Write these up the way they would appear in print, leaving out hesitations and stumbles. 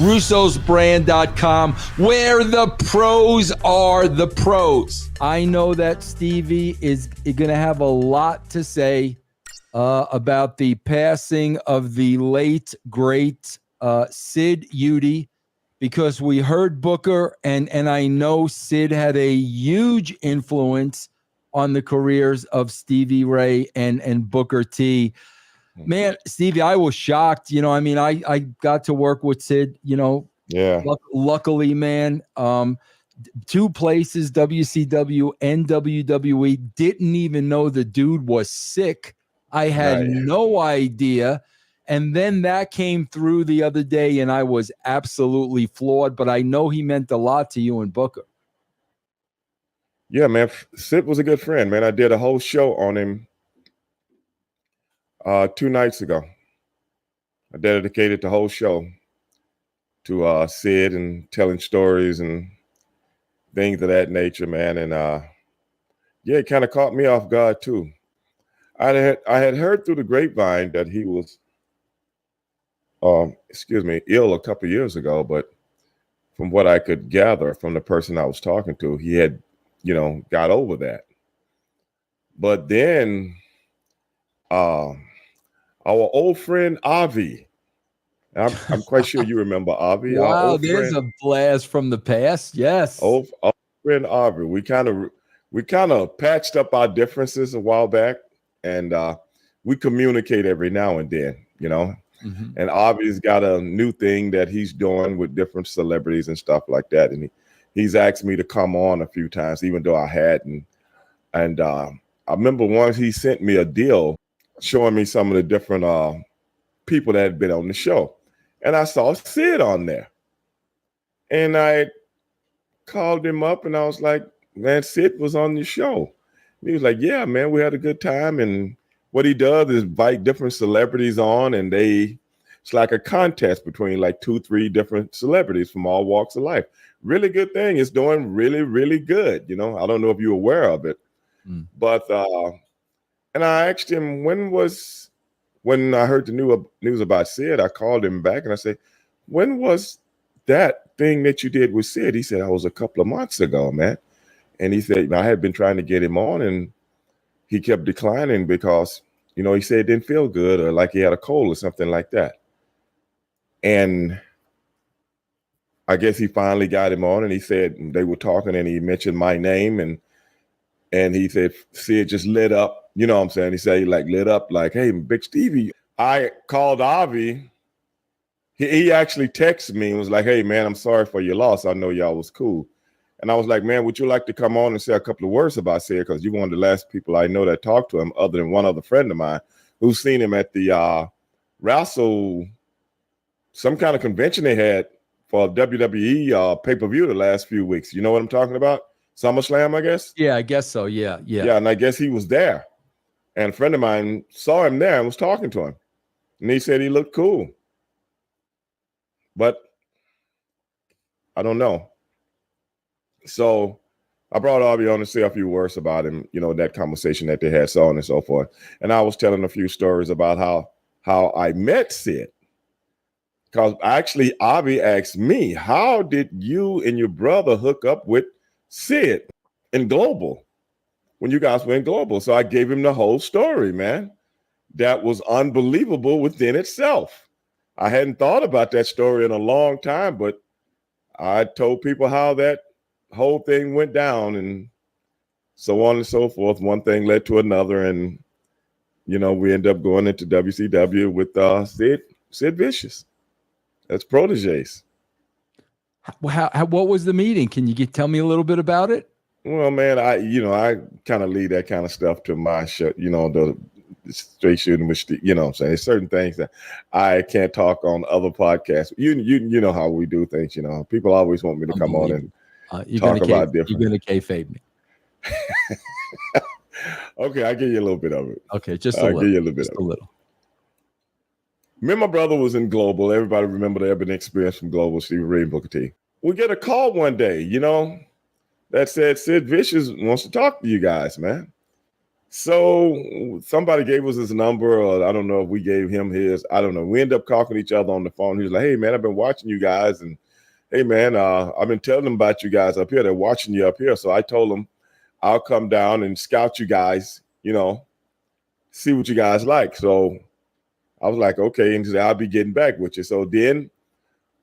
russosbrand.com, where the pros are the pros. I know that Stevie is going to have a lot to say about the passing of the late, great Sid Udy, because we heard Booker, and I know Sid had a huge influence on the careers of Stevie Ray and Booker T. Man, Stevie, I was shocked. I got to work with Sid, Yeah. Luckily, man. Two places, WCW and WWE, didn't even know the dude was sick. I had no idea. And then that came through the other day, and I was absolutely floored. But I know he meant a lot to you and Booker. Yeah, man. Sid was a good friend, man. I did a whole show on him 2 nights ago. I dedicated the whole show to Sid and telling stories and things of that nature, man. And it kind of caught me off guard too. I had heard through the grapevine that he was ill a couple of years ago, but from what I could gather from the person I was talking to, he had, got over that. But then our old friend Avi, I'm quite sure you remember Avi. Wow, there's a blast from the past. Yes. Old friend Avi. We kind of patched up our differences a while back, and we communicate every now and then, Mm-hmm. And Avi's got a new thing that he's doing with different celebrities and stuff like that. And he's asked me to come on a few times, even though I hadn't. And I remember once he sent me a deal showing me some of the different people that had been on the show. And I saw Sid on there. And I called him up and I was like, man, Sid was on your show. And he was like, yeah, man, we had a good time. And what he does is invite different celebrities on, and it's like a contest between like 2-3 different celebrities from all walks of life. Really good thing. It's doing really, really good. I don't know if you're aware of it, but and I asked him when I heard the news about Sid, I called him back and I said, when was that thing that you did with Sid? He said, I was a couple of months ago, man. And he said, I had been trying to get him on, and he kept declining because, he said it didn't feel good, or like he had a cold or something like that. And I guess he finally got him on, and he said they were talking, and he mentioned my name, and he said Sid just lit up. You know what I'm saying? He said he lit up like, hey, Big Stevie. I called Avi. He actually texted me and was like, hey, man, I'm sorry for your loss. I know y'all was cool. And I was like, man, would you like to come on and say a couple of words about Sid? Because you're one of the last people I know that talked to him, other than one other friend of mine who's seen him at the Russo, some kind of convention they had for WWE pay-per-view the last few weeks. You know what I'm talking about? SummerSlam, I guess? Yeah, I guess so. Yeah. Yeah, and I guess he was there. And a friend of mine saw him there and was talking to him. And he said he looked cool. But I don't know. So I brought Avi on to say a few words about him, that conversation that they had, so on and so forth. And I was telling a few stories about how I met Sid. Because actually, Avi asked me, how did you and your brother hook up with Sid in Global when you guys were in Global? So I gave him the whole story, man. That was unbelievable within itself. I hadn't thought about that story in a long time, but I told people how that whole thing went down, and so on and so forth. One thing led to another, and we end up going into WCW with Sid Vicious. That's proteges. What was the meeting? Can you tell me a little bit about it? Well, man, I kind of leave that kind of stuff to my show, the straight shooting with, what I'm saying. There's certain things that I can't talk on other podcasts. You know how we do things, People always want me to come on and talk about different. You're going to kayfabe me. Okay, I'll give you a little bit of it. Okay, just a little. I'll give you a little bit of it. Me and my brother was in Global. Everybody remember the Ebony experience from Global, Stevie Ray and Booker T. We get a call one day, that said Sid Vicious wants to talk to you guys, man. So somebody gave us his number, or I don't know if we gave him his. I don't know. We ended up talking to each other on the phone. He was like, "Hey man, I've been watching you guys, and hey man, I've been telling them about you guys up here. They're watching you up here." So I told them I'll come down and scout you guys, see what you guys like. So I was like, okay, and he said, I'll be getting back with you. So then,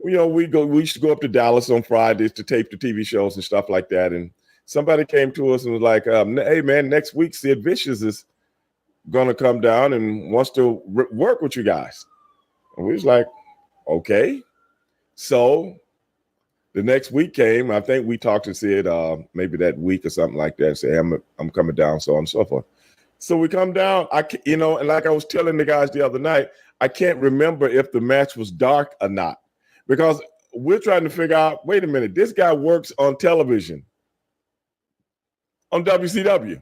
we used to go up to Dallas on Fridays to tape the TV shows and stuff like that. And somebody came to us and was like, hey man, next week Sid Vicious is gonna come down and wants to work with you guys. And we was like, okay. So the next week came. I think we talked to Sid maybe that week or something like that. And say, I'm coming down, so on and so forth. So we come down. And like I was telling the guys the other night, I can't remember if the match was dark or not, because we're trying to figure out. Wait a minute, this guy works on television, on WCW.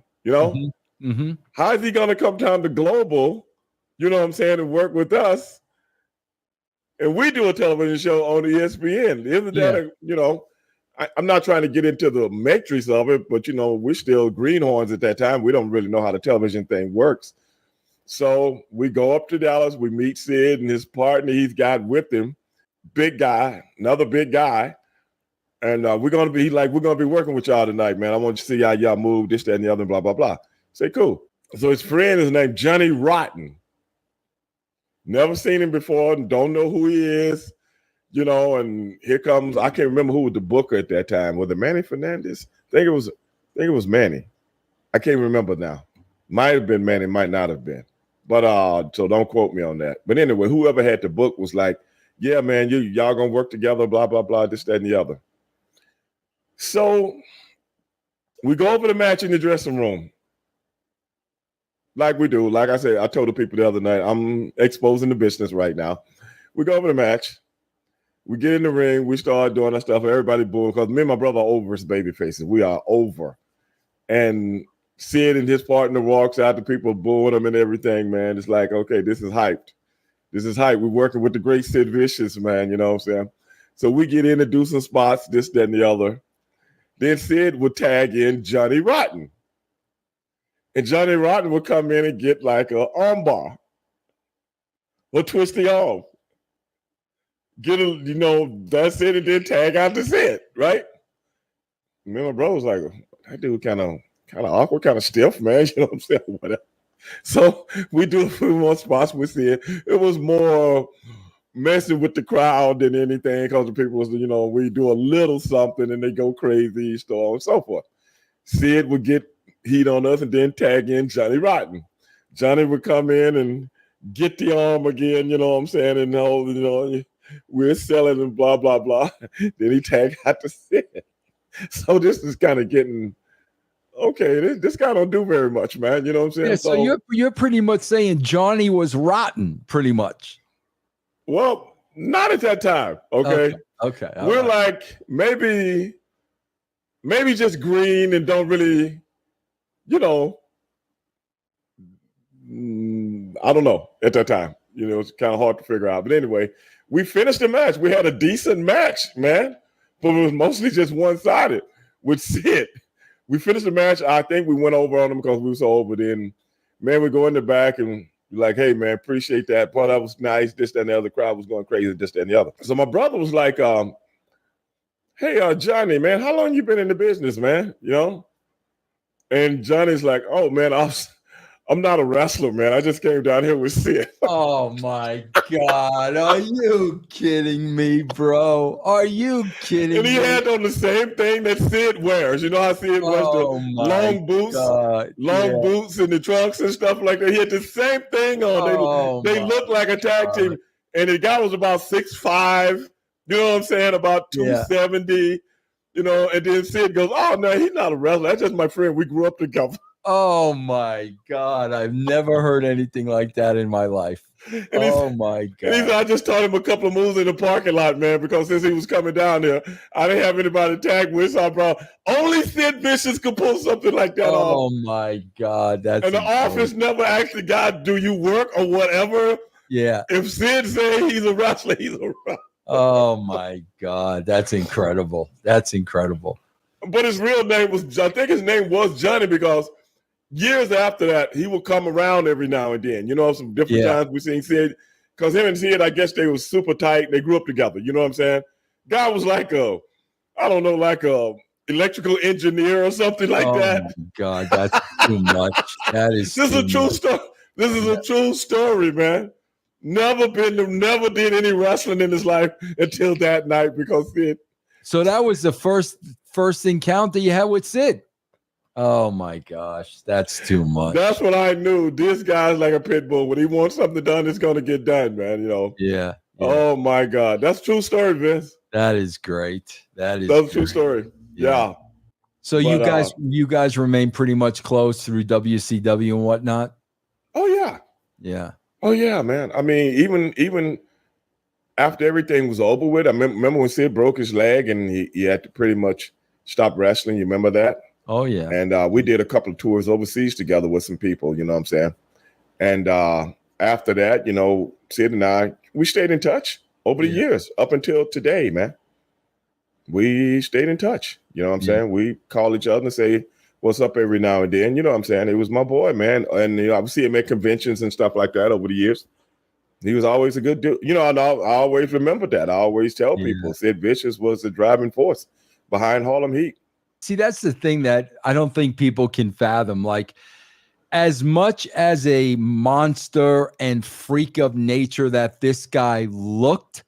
How is he going to come down to Global? You know what I'm saying, and work with us? And we do a television show on ESPN. Isn't that, I'm not trying to get into the matrix of it, but, we're still greenhorns at that time. We don't really know how the television thing works. So we go up to Dallas. We meet Sid and his partner he's got with him, big guy, another big guy. And we're going to be working with y'all tonight, man. I want you to see how y'all move, this, that, and the other, blah, blah, blah. Say, cool. So his friend is named Johnny Rotten. Never seen him before, don't know who he is, and here comes, I can't remember who was the booker at that time. Was it Manny Fernandez? I think it was Manny. I can't remember now. Might have been Manny, might not have been. But so don't quote me on that. But anyway, whoever had the book was like, yeah, man, y'all gonna work together, blah, blah, blah, this, that, and the other. So we go over the match in the dressing room. Like we do. Like I said, I told the people the other night, I'm exposing the business right now. We go over the match. We get in the ring. We start doing our stuff. Everybody booing because me and my brother are over as baby faces. We are over. And Sid and his partner walks out. The people booing him and everything, man. It's like, okay, this is hyped. This is hype. We're working with the great Sid Vicious, man. You know what I'm saying? So we get in and do some spots, this, that, and the other. Then Sid would tag in Johnny Rotten. And Johnny Rotten would come in and get like an arm bar or twist the arm. That's it, and then tag out to Sid, right? Me and my brother was like, that dude kind of awkward, kind of stiff, man. You know what I'm saying? Whatever. So we do a few more spots with Sid. It was more messing with the crowd than anything because the people was, we do a little something and they go crazy, so on and so forth. Sid would get heat on us and then tag in Johnny Rotten. Johnny would come in and get the arm again, you know what I'm saying? And we're selling and blah, blah, blah. Then he tagged out to Sid. So this is kind of getting, okay, this guy don't do very much, man. You know what I'm saying? Yeah, so you're pretty much saying Johnny was rotten, pretty much. Well, not at that time, okay? Okay. We're like, maybe just green and don't really, I don't know at that time. It's kind of hard to figure out. But anyway, we finished the match. We had a decent match, man, but it was mostly just one-sided with Sid. We finished the match. I think we went over on them because we were so over. Then, man, we go in the back and like, hey, man, appreciate that. Boy, that was nice. This, that, and the other. Crowd was going crazy, this, that, and the other. So my brother was like, hey, Johnny, man, how long you been in the business, man? And Johnny's like, oh, man, I'm not a wrestler, man. I just came down here with Sid. Oh, my God. Are you kidding me, bro? Are you kidding me? And he had on the same thing that Sid wears. You know how Sid wears the long boots, boots and the trunks and stuff like that. He had the same thing on. They look like a tag team. And the guy was about 6'5", you know what I'm saying, about 270, and then Sid goes, oh, no, he's not a wrestler. That's just my friend. We grew up together. Oh, my God. I've never heard anything like that in my life. My God. And I just taught him a couple of moves in the parking lot, man, because since he was coming down there, I didn't have anybody to tag with, so I brought only Sid Vicious could pull something like that off. Oh, my God. That's and the office never asked the guy, do you work or whatever? Yeah. If Sid said he's a wrestler, he's a wrestler. Oh, my God. That's incredible. That's incredible. But his real name was, I think his name was Johnny because years after that, he would come around every now and then. You know, some different times we seen Sid, because him and Sid, I guess they were super tight. They grew up together. You know what I'm saying? Guy was like a electrical engineer or something like that. Oh my God, that's too much. That is. This is a true story. This is a true story, man. Never did any wrestling in his life until that night because Sid. So that was the first encounter you had with Sid. Oh my gosh, that's too much. That's when I knew this guy's like a pit bull. When he wants something done, it's going to get done, man. You know. Yeah. Oh my God, that's a true story, Vince. That is great. That's a true story. Yeah. So you guys remain pretty much close through WCW and whatnot. Oh yeah. Yeah. Oh yeah, man. I mean, even after everything was over with, I remember when Sid broke his leg and he had to pretty much stop wrestling. You remember that? Oh yeah. And we did a couple of tours overseas together with some people. You know what I'm saying? And after that, you know, Sid and I, we stayed in touch over the years up until today, man. We stayed in touch. You know what I'm saying? We call each other and say what's up every now and then. You know what I'm saying? It was my boy, man. And you know, I would see him at conventions and stuff like that over the years. He was always a good dude. You know, and I always remember that. I always tell people Sid Vicious was the driving force behind Harlem Heat. See, that's the thing that I don't think people can fathom. Like, as much as a monster and freak of nature that this guy looked,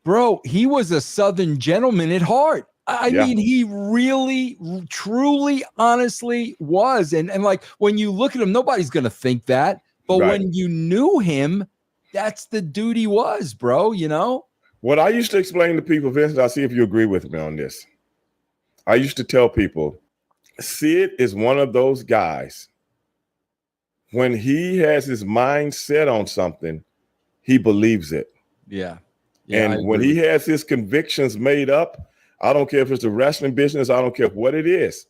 bro, he was a Southern gentleman at heart. I mean, he really, truly, honestly was. And like, when you look at him, nobody's going to think that. But when you knew him, that's the dude he was, bro, you know? What I used to explain to people, Vincent, I'll see if you agree with me on this. I used to tell people, Sid is one of those guys, when he has his mind set on something, he believes it. Yeah. And when he has his convictions made up, I don't care if it's the wrestling business, I don't care what it is.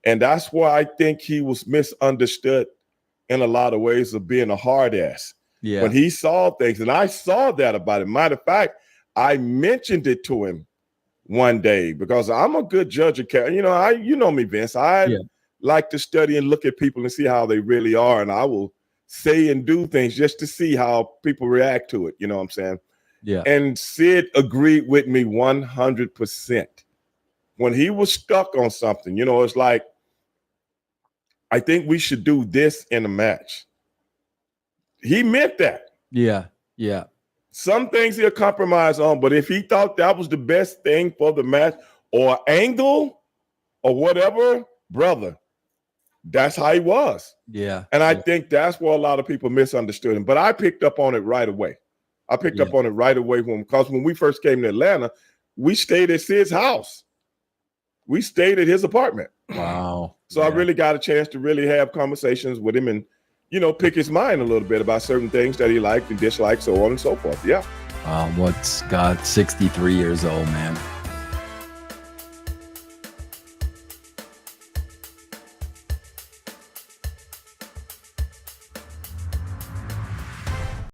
And that's why I think he was misunderstood in a lot of ways of being a hard ass. Yeah. When he saw things, and I saw that about him. Matter of fact, I mentioned it to him one day because I'm a good judge of character. You know me, Vince. I like to study and look at people and see how they really are. And I will say and do things just to see how people react to it. You know what I'm saying? Yeah. And Sid agreed with me 100%. When he was stuck on something, you know, it's like, I think we should do this in a match. He meant that. Yeah. Yeah. Some things he'll compromise on, but if he thought that was the best thing for the match or angle or whatever, brother, that's how he was. Yeah. And I think that's where a lot of people misunderstood him. But I picked up on it right away. Because when we first came to Atlanta, we stayed at Sid's house. We stayed at his apartment. Wow. So I really got a chance to really have conversations with him and, you know, pick his mind a little bit about certain things that he liked and disliked, so on and so forth. Yeah. What's God, 63 years old, man.